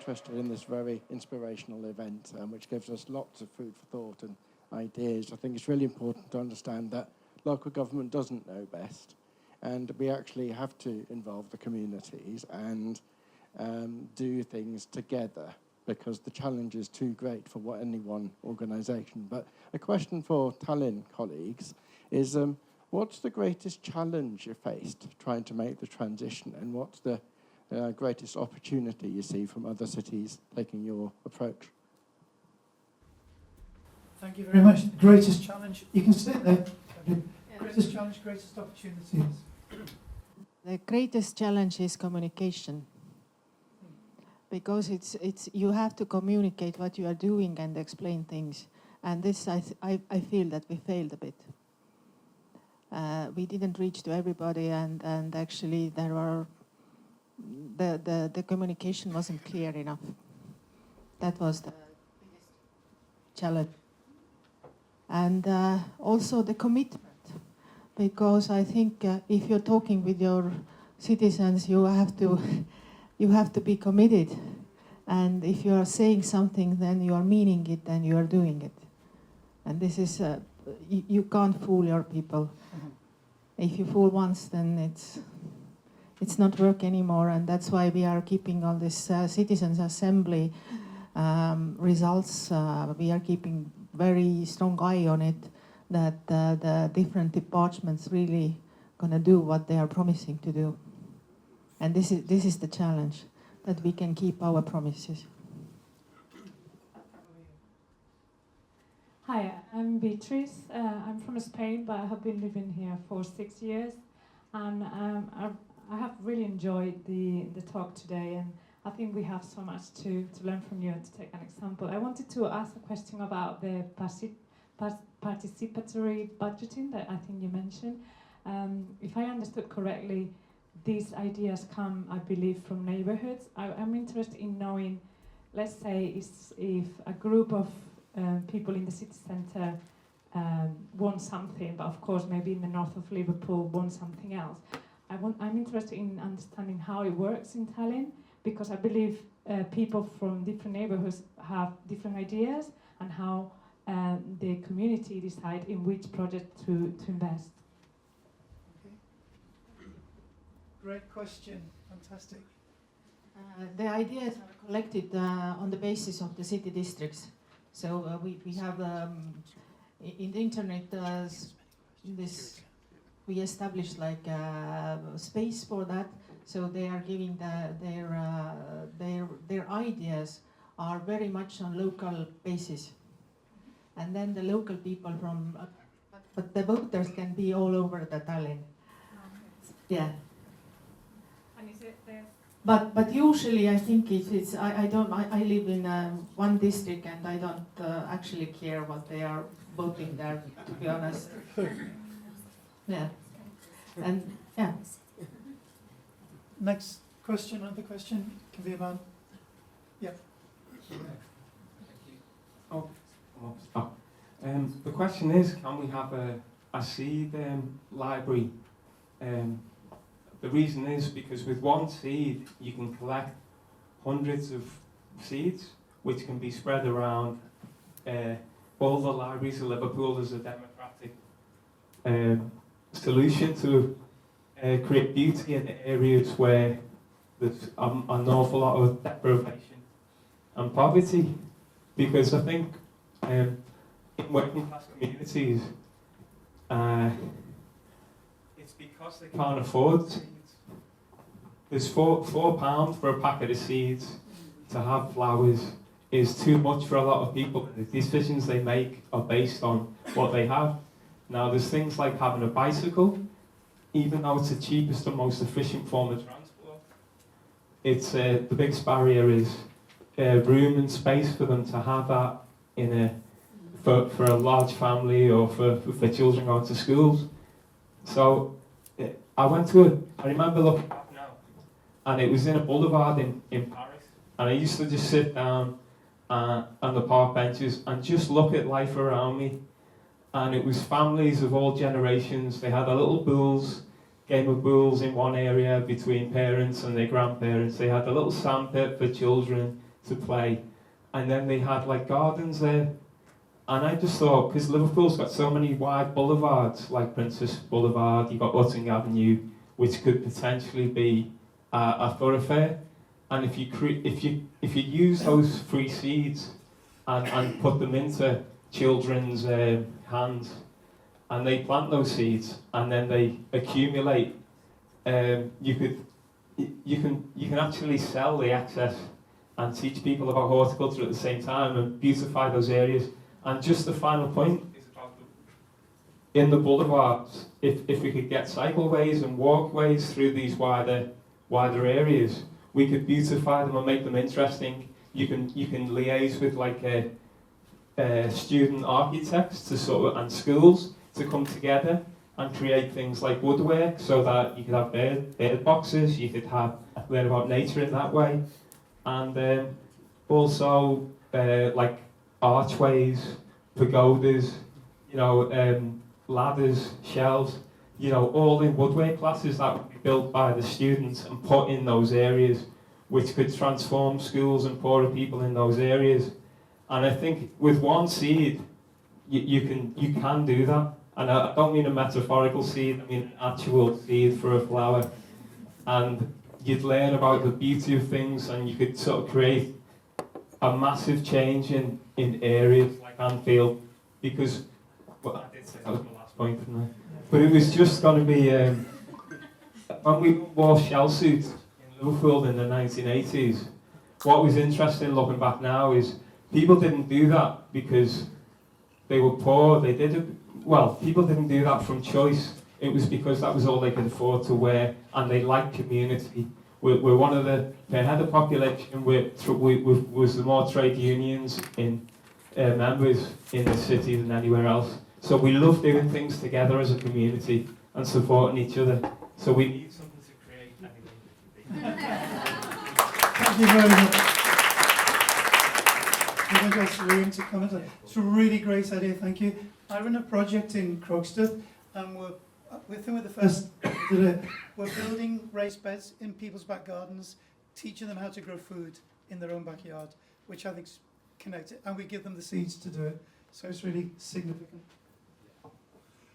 interested in this very inspirational event, which gives us lots of food for thought and ideas. I think it's really important to understand that local government doesn't know best, and we actually have to involve the communities and do things together, because the challenge is too great for any one organisation. But a question for Talllinn colleagues is, what's the greatest challenge you faced trying to make the transition, and what's the greatest opportunity you see from other cities taking your approach? Thank you very much. The greatest challenge, you can sit there. Greatest challenge, greatest opportunities. The greatest challenge is communication, because it's you have to communicate what you are doing and explain things. And this, I feel that we failed a bit. We didn't reach to everybody, and actually there were the communication wasn't clear enough. That was the biggest challenge. And also the commitment, because I think if you're talking with your citizens, you have to be committed. And if you are saying something, then you are meaning it and you are doing it. And this is, you can't fool your people. If you fool once, then it's not work anymore. And that's why we are keeping all this citizens assembly results. We are keeping very strong eye on it, that the different departments really gonna do what they are promising to do. And this is the challenge, that we can keep our promises. Hi, I'm Beatrice. I'm from Spain, but I have been living here for 6 years. And I have really enjoyed the talk today, and I think we have so much to learn from you. And to take an example, I wanted to ask a question about the participatory budgeting that I think you mentioned. If I understood correctly, these ideas come, I believe, from neighborhoods. I'm interested in knowing, let's say, if a group of people in the city centre want something, but of course maybe in the north of Liverpool want something else. I'm interested in understanding how it works in Tallinn, because I believe people from different neighbourhoods have different ideas, and how the community decide in which project to invest. Okay. Great question, fantastic. The ideas are collected on the basis of the city districts. So we have in the internet we established like a space for that. So they are giving their ideas are very much on local basis, and then the local people from, but the voters can be all over the Tallinn. Yeah. And is it there? But usually I think it's I live in one district, and I don't actually care what they are voting there, to be honest. Yeah. And yeah. Next question, another question can be about. Yeah. The question is, can we have a seed library? The reason is because with one seed you can collect hundreds of seeds, which can be spread around all the libraries of Liverpool as a democratic solution to create beauty in areas where there's an awful lot of deprivation and poverty. Because I think in working class communities, it's because they can't afford seeds. There's £4 for a packet of seeds. To have flowers is too much for a lot of people. The decisions they make are based on what they have. Now there's things like having a bicycle, even though it's the cheapest and most efficient form of transport. It's the biggest barrier is room and space for them to have that in for a large family, or for children going to schools. So I remember looking back now, and it was in a boulevard in Paris, and I used to just sit down on the park benches and just look at life around me. And it was families of all generations. They had a little game of bowls in one area between parents and their grandparents. They had a little sandpit for children. to play. And then they had like gardens there. And I just thought, because Liverpool's got so many wide boulevards, like Princess Boulevard, you've got Utting Avenue, which could potentially be a thoroughfare. And if you use those free seeds and put them into children's hands, and they plant those seeds and then they accumulate, you can actually sell the excess and teach people about horticulture at the same time and beautify those areas. And just the final point is about in the boulevards, if we could get cycleways and walkways through these wider areas, we could beautify them and make them interesting. You can liaise with like student architects to and schools to come together and create things like woodwork, so that you could have bird boxes, you could learn about nature in that way, and also like archways, pagodas, ladders, shelves, all in woodwork classes that would be built by the students and put in those areas, which could transform schools and poorer people in those areas. And I think with one seed, you can do that. And I don't mean a metaphorical seed, I mean an actual seed for a flower. And you'd learn about the beauty of things, and you could sort of create a massive change in areas like Anfield, because, well, I did say that was my last point, didn't I? But it was just going to be, when we wore shell suits in Liverpool in the 1980s, what was interesting looking back now is people didn't do that because they were poor, people didn't do that from choice. It was because that was all they could afford to wear, and they liked community. We're one of the head of population was the more trade unions in members in the city than anywhere else. So we love doing things together as a community and supporting each other. So we need something to create anyway. Thank you very much. I think that's room to comment. It's a really great idea, thank you. I run a project in Crogstad, and we're the first we're building raised beds in people's back gardens, teaching them how to grow food in their own backyard, which I think is connected, and we give them the seeds to do it. So it's really significant.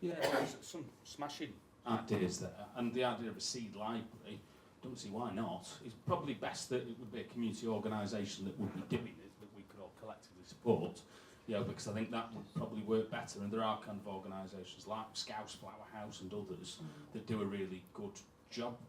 Yeah, there's some smashing ideas there, and the idea of a seed library, don't see why not. It's probably best that it would be a community organisation that would be doing it, that we could all collectively support, because I think that would probably work better. And there are kind of organisations like Scouse Flower House and others that do a really good job.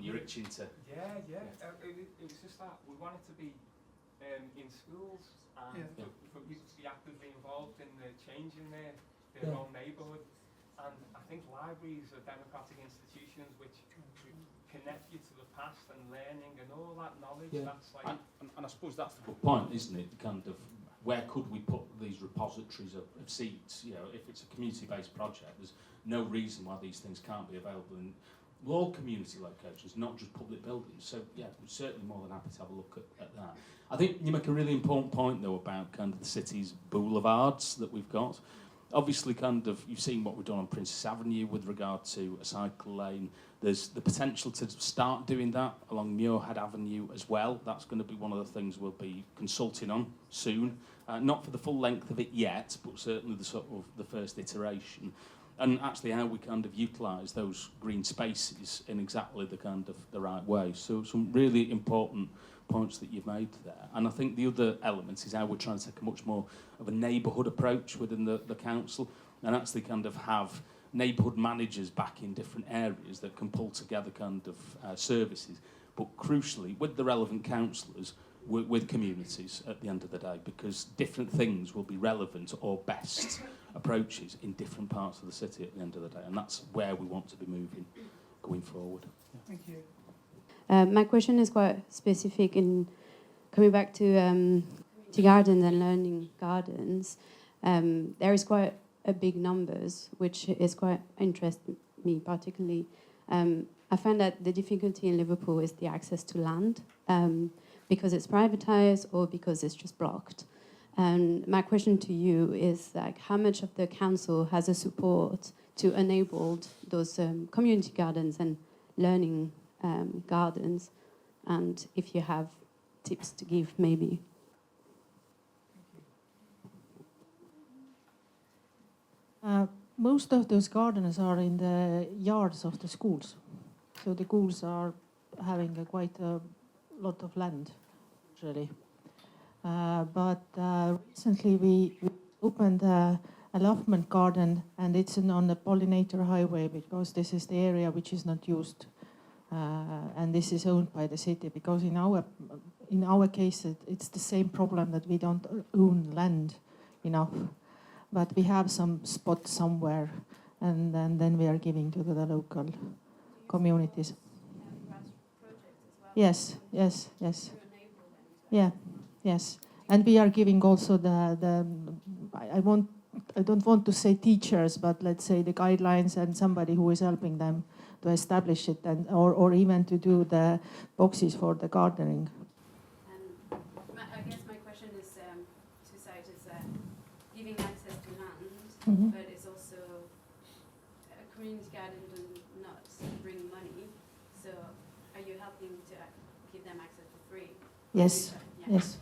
You're itching to... Yeah. It was just that we wanted to be in schools and for people to be actively involved in the change in their own neighbourhood. And I think libraries are democratic institutions which connect you to the past and learning and all that knowledge. Yeah. That's like... And I suppose that's the good point, isn't it? Kind of, where could we put these repositories of seeds? If it's a community-based project, there's no reason why these things can't be available in all community locations, not just public buildings. So, we're certainly more than happy to have a look at that. I think you make a really important point, though, about kind of the city's boulevards that we've got. Obviously, you've seen what we've done on Princess Avenue with regard to a cycle lane. There's the potential to start doing that along Muirhead Avenue as well. That's going to be one of the things we'll be consulting on soon. Not for the full length of it yet, but certainly the first iteration. And actually how we utilise those green spaces in exactly the right way. So some really important points that you've made there. And I think the other element is how we're trying to take a much more of a neighbourhood approach within the council, and actually have neighbourhood managers back in different areas that can pull together services, but crucially with the relevant councillors, with communities at the end of the day, because different things will be relevant or best approaches in different parts of the city at the end of the day, and that's where we want to be moving going forward. Thank you. My question is quite specific in coming back to community gardens and learning gardens. There is quite a big numbers, which is quite interesting me particularly. I find that the difficulty in Liverpool is the access to land, because it's privatized or because it's just blocked. And my question to you is how much of the council has a support to enable those community gardens and learning gardens, and if you have tips to give, maybe. Most of those gardens are in the yards of the schools. So the schools are having quite a lot of land, usually. But recently we opened a allotment garden, and it's on the pollinator highway, because this is the area which is not used. And this is owned by the city, because in our case it's the same problem, that we don't own land enough. But we have some spot somewhere, and then we are giving to the local communities. Yes. Yeah, yes. And we are giving also I don't want to say teachers, but let's say the guidelines, and somebody who is helping them to establish it, and or even to do the boxes for the gardening. I guess my question is two sides. Is giving access to land, but it's also a community garden does not bring money. So are you helping to give them access for free? Yes, Yeah. yes.